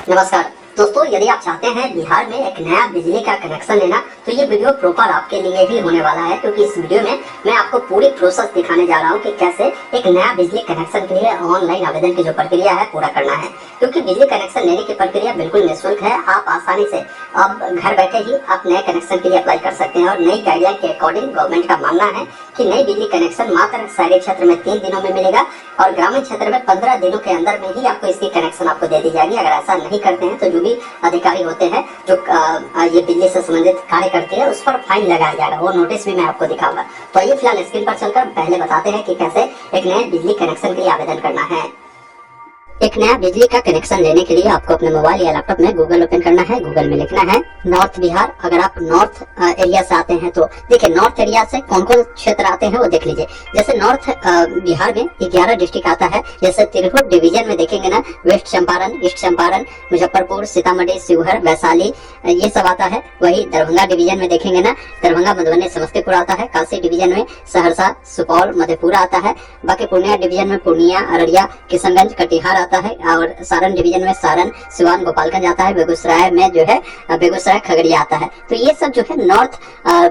नमस्कार दोस्तों, यदि आप चाहते हैं बिहार में एक नया बिजली का कनेक्शन लेना तो ये वीडियो प्रॉपर आपके लिए ही होने वाला है, क्योंकि इस वीडियो में मैं आपको पूरी प्रोसेस दिखाने जा रहा हूँ कि कैसे एक नया बिजली कनेक्शन के लिए ऑनलाइन आवेदन की जो प्रक्रिया है पूरा करना है। क्योंकि बिजली कनेक्शन लेने की प्रक्रिया बिल्कुल निःशुल्क है। आप आसानी से अब घर बैठे ही आप नए कनेक्शन के लिए अप्लाई कर सकते हैं और नई गाइडलाइन के अकॉर्डिंग गवर्नमेंट का मानना है कि नई बिजली कनेक्शन मात्र शहरी क्षेत्र में 3 दिनों में मिलेगा और ग्रामीण क्षेत्र में 15 दिनों के अंदर में ही आपको इसकी कनेक्शन आपको दे दी जाएगी। अगर ऐसा नहीं करते हैं तो जो भी अधिकारी होते हैं जो ये बिजली से संबंधित कार्य करते हैं उस पर फाइन लगाया जाएगा। वो नोटिस भी मैं आपको दिखाऊंगा। तो आइए फिलहाल स्क्रीन पर चलकर पहले बताते हैं कि कैसे एक नए बिजली कनेक्शन के लिए आवेदन करना है। एक नया बिजली का कनेक्शन लेने के लिए आपको अपने मोबाइल या लैपटॉप में गूगल ओपन करना है। गूगल में लिखना है नॉर्थ बिहार। अगर आप नॉर्थ एरिया से आते हैं तो देखिए नॉर्थ एरिया से कौन कौन क्षेत्र आते हैं वो देख लीजिए। जैसे नॉर्थ बिहार में 11 डिस्ट्रिक्ट आता है। जैसे तिरहुत डिवीजन में देखेंगे ना, वेस्ट चंपारण, ईस्ट चंपारण, मुजफ्फरपुर, सीतामढ़ी, शिवहर, वैशाली, ये सब आता है। वही दरभंगा डिवीजन में देखेंगे ना, दरभंगा, मधुबनी, समस्तीपुर आता है। काशी डिवीजन में सहरसा, सुपौल, मधेपुरा आता है। बाकी पूर्णिया डिवीजन में पूर्णिया, अररिया, किशनगंज, कटिहार आता है। और सारण डिवीजन में सारण, सिवान, गोपालगंज आता है। बेगूसराय में जो है बेगूसराय, खगड़िया आता है। तो ये सब जो है नॉर्थ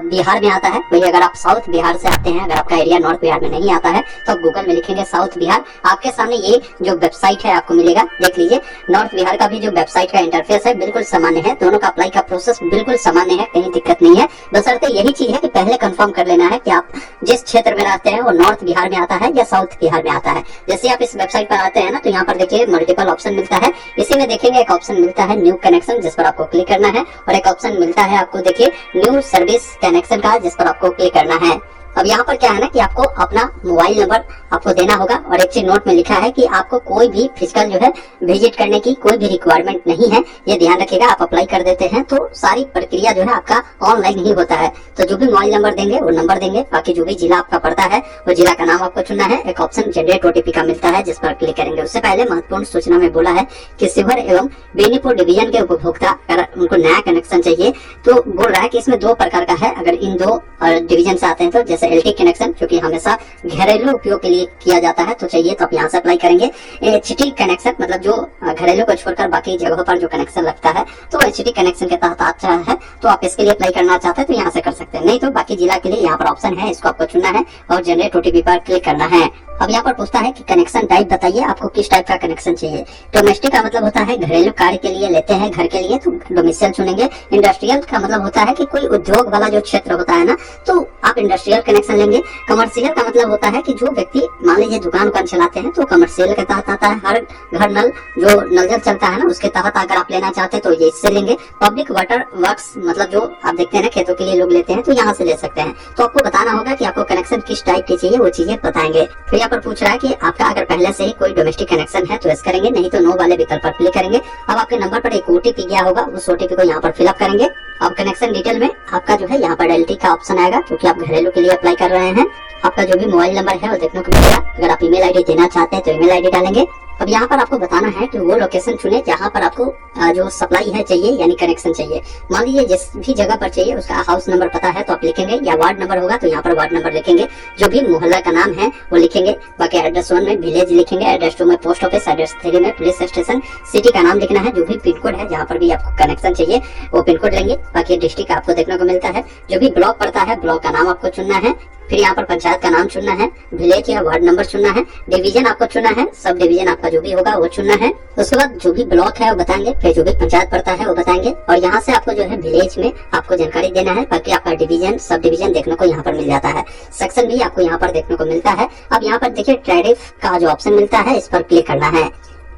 बिहार में आता है। वही अगर आप साउथ बिहार से आते हैं, अगर आपका एरिया नॉर्थ बिहार में नहीं आता है तो आप गूगल में लिखेंगे साउथ बिहार। आपके सामने ये जो वेबसाइट है आपको मिलेगा, देख लीजिए। नॉर्थ बिहार का भी जो वेबसाइट का इंटरफेस है बिल्कुल सामान्य है। दोनों का अप्लाई का प्रोसेस बिल्कुल सामान्य है, कहीं दिक्कत नहीं है। बशर्ते यही चीज है कि पहले कंफर्म कर लेना है कि आप जिस क्षेत्र में रहते हैं वो नॉर्थ बिहार में आता है या साउथ बिहार में आता है। जैसे आप इस वेबसाइट पर आते हैं ना तो यहाँ पर देखिए मल्टीपल ऑप्शन मिलता है। इसी में देखेंगे एक ऑप्शन मिलता है न्यू कनेक्शन, जिस पर आपको क्लिक करना है, और एक ऑप्शन मिलता है आपको देखिए न्यू सर्विस कनेक्शन का, जिस पर आपको क्लिक करना है। अब यहाँ पर क्या है ना कि आपको अपना मोबाइल नंबर आपको देना होगा। और एक चीज नोट में लिखा है कि आपको कोई भी फिजिकल जो है विजिट करने की कोई भी रिक्वायरमेंट नहीं है, ये ध्यान रखिएगा। आप अप्लाई कर देते हैं तो सारी प्रक्रिया जो है आपका ऑनलाइन ही होता है। तो जो भी मोबाइल नंबर देंगे वो नंबर देंगे। बाकी जो भी जिला आपका पड़ता है वो जिला का नाम आपको चुनना है। एक ऑप्शन जनरेट ओटीपी का मिलता है, जिस पर क्लिक करेंगे। उससे पहले महत्वपूर्ण सूचना में बोला है कि शिवहर एवं बेनीपुर डिवीजन के उपभोक्ता अगर उनको नया कनेक्शन चाहिए तो बोल रहा है कि इसमें 2 प्रकार का है। अगर इन 2 डिवीजन से आते हैं तो जैसे एलटी कनेक्शन, क्योंकि हमेशा घरेलू उपयोग के लिए किया जाता है, तो चाहिए तो आप यहाँ से अप्लाई करेंगे। एचटी कनेक्शन मतलब जो घरेलू को छोड़कर बाकी जगहों पर जो कनेक्शन लगता है तो एचटी कनेक्शन के तहत आता है। तो आप इसके लिए अप्लाई करना चाहते हैं तो यहाँ से कर सकते हैं। नहीं तो बाकी जिला के लिए यहाँ पर ऑप्शन है, इसको आपको चुनना है और जनरेट ओटीपी पर क्लिक करना है। अब यहाँ पर पूछता है कि कनेक्शन टाइप बताइए, आपको किस टाइप का कनेक्शन चाहिए। डोमेस्टिक का मतलब होता है घरेलू कार्य के लिए लेते हैं घर के लिए, तो डोमिसाइल चुनेंगे। इंडस्ट्रियल का मतलब होता है कि कोई उद्योग वाला जो क्षेत्र होता है ना, तो आप इंडस्ट्रियल कनेक्शन लेंगे। कमर्शियल का मतलब होता है कि जो व्यक्ति मान लीजिए दुकान चलाते हैं तो कमर्शियल के तहत आता है। हर घर नल जो नल जल चलता है ना उसके तहत अगर आप लेना चाहते हैं तो ये इससे लेंगे। पब्लिक वाटर वर्क्स मतलब जो आप देखते हैं ना खेतों के लिए लोग लेते हैं तो यहाँ से ले सकते हैं। तो आपको बताना होगा कि आपको कनेक्शन किस टाइप की चाहिए, वो चीजें बताएंगे। फिर यहाँ पर पूछ रहा है कि आपका अगर पहले से ही कोई डोमेस्टिक कनेक्शन है तो यस करेंगे, नहीं तो नो वाले विकल्प पर क्लिक करेंगे। अब आपके नंबर पर एक ओटीपी गया होगा, उस ओटीपी को यहाँ पर फिलअप करेंगे। अब कनेक्शन डिटेल में आपका जो है यहाँ पर एलटी का ऑप्शन आएगा, क्योंकि आप घरेलू के लिए अप्लाई कर रहे हैं। आपका जो भी मोबाइल नंबर है वो देखने को मिलेगा। अगर आप ईमेल आईडी देना चाहते हैं तो ईमेल आईडी डालेंगे। अब यहाँ पर आपको बताना है कि वो लोकेशन चुने जहाँ पर आपको जो सप्लाई है चाहिए, यानी कनेक्शन चाहिए। मान लीजिए जिस भी जगह पर चाहिए उसका हाउस नंबर पता है तो आप लिखेंगे, या वार्ड नंबर होगा तो यहाँ पर वार्ड नंबर लिखेंगे। जो भी मोहल्ला का नाम है वो लिखेंगे। बाकी एड्रेस 1 में विलेज लिखेंगे, एड्रेस 2 में पोस्ट ऑफिस, एड्रेस 3 में पुलिस स्टेशन, सिटी का नाम लिखना है। जो भी पिन कोड है जहाँ पर भी आपको कनेक्शन चाहिए वो पिन कोड लेंगे। बाकी डिस्ट्रिक्ट आपको देखने को मिलता है। जो भी ब्लॉक पड़ता है ब्लॉक का नाम आपको चुनना है। फिर यहाँ पर पंचायत का नाम चुनना है, विलेज या वार्ड नंबर चुनना है, डिवीजन आपको चुनना है, सब डिवीजन आपका जो भी होगा वो चुनना है। उसके बाद जो भी ब्लॉक है वो बताएंगे, फिर जो भी पंचायत पड़ता है वो बताएंगे। और यहाँ से आपको जो है विलेज में आपको जानकारी देना है। बाकी आपका डिवीजन, सब डिवीजन देखने को यहाँ पर मिल जाता है। सेक्शन भी आपको यहाँ पर देखने को मिलता है। अब यहाँ पर देखिए टैरिफ का जो ऑप्शन मिलता है इस पर क्लिक करना है।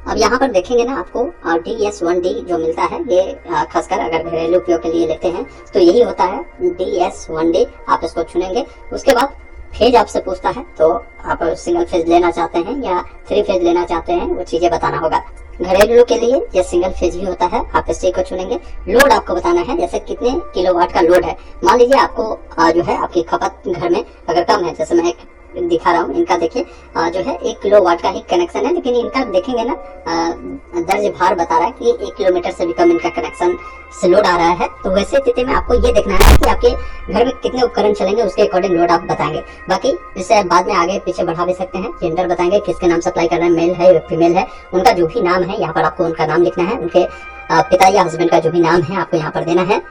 अब यहाँ पर देखेंगे ना आपको DS1D जो मिलता है, ये खासकर अगर घरेलू उपयोग के लिए लेते हैं तो यही होता है DS1D। आप इसको चुनेंगे। उसके बाद फेज आपसे पूछता है तो आप सिंगल फेज लेना चाहते हैं या 3 फेज लेना चाहते हैं, वो चीजें बताना होगा। घरेलू के लिए ये सिंगल फेज भी होता है, आप इस चीज को चुनेंगे। लोड आपको बताना है, जैसे कितने किलोवाट का लोड है। मान लीजिए आपको जो है आपकी खपत घर में अगर कम है, जैसे मैं एक दिखा रहा हूँ। इनका देखिए जो है 1 किलोवाट का ही कनेक्शन है, लेकिन इनका देखेंगे ना दर्ज भार बता रहा है कि 1 किलोमीटर से भी कम इनका कनेक्शन से लोड आ रहा है। तो वैसे स्थिति में आपको ये देखना है कि आपके घर में कितने उपकरण चलेंगे, उसके अकॉर्डिंग लोड आप बताएंगे। बाकी इसे बाद में आगे पीछे बढ़ा भी सकते हैं। जेंडर बताएंगे, किसके नाम सप्लाई कर रहे हैं, मेल है या फीमेल है, उनका जो भी नाम है यहाँ पर आपको उनका नाम लिखना है। उनके पिता या हस्बैंड का जो भी नाम है आपको यहाँ पर देना है।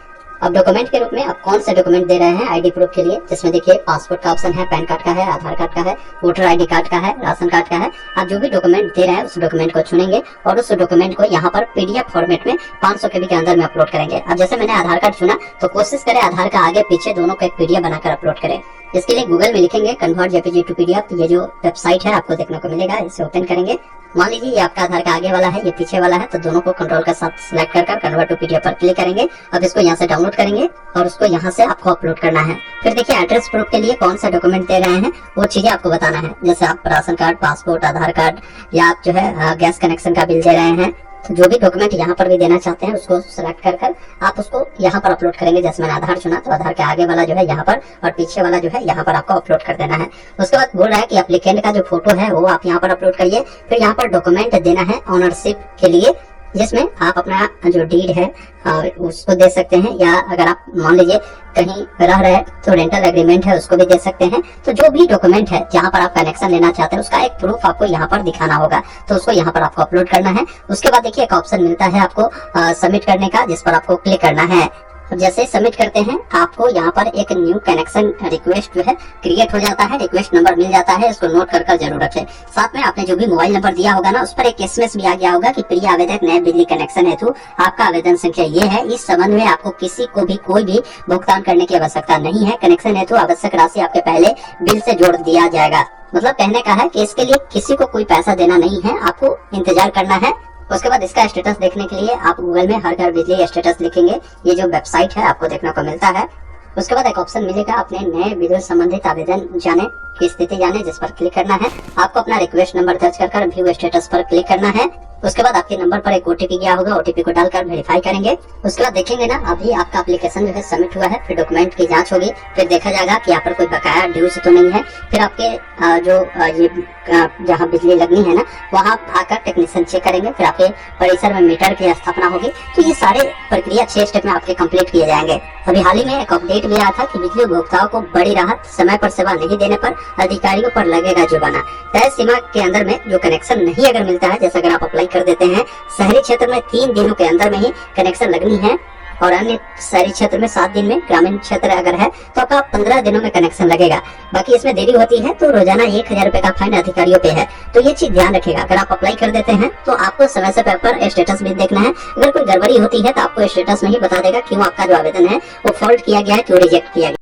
अब डॉक्यूमेंट के रूप में आप कौन सा डॉक्यूमेंट दे रहे हैं आईडी प्रूफ के लिए, जिसमें देखिए पासपोर्ट का ऑप्शन है, पैन कार्ड का है, आधार कार्ड का है, वोटर आईडी कार्ड का है, राशन कार्ड का है। आप जो भी डॉक्यूमेंट दे रहे हैं उस डॉक्यूमेंट को चुनेंगे और उस डॉक्यूमेंट को यहाँ पर पीडीएफ फॉर्मेट में 500 KB के अंदर में अपलोड करेंगे। अब जैसे मैंने आधार कार्ड चुना तो कोशिश करें आधार का आगे पीछे दोनों को एक पीडीएफ बनाकर अपलोड करें। इसके लिए गूगल में लिखेंगे कन्वर्ट जेपीजी टू पीडीएफ। ये जो वेबसाइट है आपको देखने को मिलेगा, इसे ओपन करेंगे। मान लीजिए ये आपका आधार का आगे वाला है, ये पीछे वाला है, तो दोनों को कंट्रोल के साथ सिलेक्ट कर कन्वर्ट टू पीडीएफ पर क्लिक करेंगे। अब इसको यहाँ से डाउनलोड करेंगे और उसको यहाँ से आपको अपलोड करना है। फिर देखिए एड्रेस प्रूफ के लिए कौन सा डॉक्यूमेंट दे रहे हैं वो चीजें आपको बताना है। जैसे आप राशन कार्ड, पासपोर्ट, आधार कार्ड या आप जो है गैस कनेक्शन का बिल दे रहे हैं, तो जो भी डॉक्यूमेंट यहाँ पर भी देना चाहते हैं उसको सिलेक्ट कर आप उसको यहाँ पर अपलोड करेंगे। जैसे मैंने आधार चुना तो आधार के आगे वाला जो है यहाँ पर और पीछे वाला जो है यहाँ पर आपको अपलोड कर देना है। उसके बाद बोल रहा है कि एप्लीकेंट का जो फोटो है वो आप यहाँ पर अपलोड करिए। फिर यहाँ पर डॉक्यूमेंट देना है ओनरशिप के लिए, जिसमें आप अपना जो डीड है उसको दे सकते हैं, या अगर आप मान लीजिए कहीं रह रहे हैं तो रेंटल एग्रीमेंट है उसको भी दे सकते हैं। तो जो भी डॉक्यूमेंट है जहाँ पर आप कनेक्शन लेना चाहते हैं उसका एक प्रूफ आपको यहाँ पर दिखाना होगा, तो उसको यहाँ पर आपको अपलोड करना है। उसके बाद देखिए एक ऑप्शन मिलता है आपको सबमिट करने का, जिस पर आपको क्लिक करना है। जैसे सबमिट करते हैं आपको यहाँ पर एक न्यू कनेक्शन रिक्वेस्ट जो है क्रिएट हो जाता है, रिक्वेस्ट नंबर मिल जाता है, इसको नोट कर जरूर रखें। साथ में आपने जो भी मोबाइल नंबर दिया होगा ना उस पर एक एसएमएस भी आ गया होगा कि प्रिय आवेदक, नए बिजली कनेक्शन हेतु आपका आवेदन संख्या ये है। इस संबंध में आपको किसी को भी कोई भी भुगतान करने की आवश्यकता नहीं है। कनेक्शन हेतु आवश्यक राशि आपके पहले बिल से जोड़ दिया जाएगा। मतलब कहने का है कि इसके लिए किसी को कोई पैसा देना नहीं है, आपको इंतजार करना है। उसके बाद इसका स्टेटस देखने के लिए आप गूगल में हर घर बिजली स्टेटस लिखेंगे, ये जो वेबसाइट है आपको देखने को मिलता है। उसके बाद एक ऑप्शन मिलेगा अपने नए बिजली संबंधित आवेदन जाने की स्थिति जाने, जिस पर क्लिक करना है। आपको अपना रिक्वेस्ट नंबर दर्ज कर व्यू स्टेटस पर क्लिक करना है। उसके बाद आपके नंबर पर एक ओटीपी गया होगा, ओटीपी को डालकर वेरीफाई करेंगे। उसके बाद देखेंगे ना अभी आपका एप्लीकेशन जो है सबमिट हुआ है, फिर डॉक्यूमेंट की जांच होगी, फिर देखा जाएगा कि यहाँ पर कोई बकाया ड्यूज तो नहीं है। फिर आपके ये जहाँ बिजली लगनी है ना वहाँ आकर टेक्नीशियन चेक करेंगे। फिर आपके परिसर में मीटर की स्थापना होगी। तो ये सारे प्रक्रिया 6 स्टेप में आपके कंप्लीट किए जाएंगे। अभी हाल ही में एक अपडेट भी आया था कि बिजली उपभोक्ताओं को बड़ी राहत, समय पर सेवा नहीं देने पर अधिकारियों पर लगेगा जुर्माना। तय सीमा के अंदर में जो कनेक्शन नहीं अगर मिलता है, जैसे अगर आप अप्लाई कर देते हैं शहरी क्षेत्र में 3 दिनों के अंदर में ही कनेक्शन लगनी है और अन्य शहरी क्षेत्र में 7 दिन में, ग्रामीण क्षेत्र अगर है तो आपका 15 दिनों में कनेक्शन लगेगा। बाकी इसमें देरी होती है तो रोजाना 1000 रुपए का फाइन अधिकारियों पे है। तो ये चीज ध्यान रखिएगा। अगर आप अप्लाई कर देते हैं तो आपको समय से पर स्टेटस भी देखना है। अगर कोई गड़बड़ी होती है तो आपको स्टेटस में ही बता देगा क्यों आपका जो आवेदन है वो फॉल्ट किया गया है, क्यों रिजेक्ट किया गया।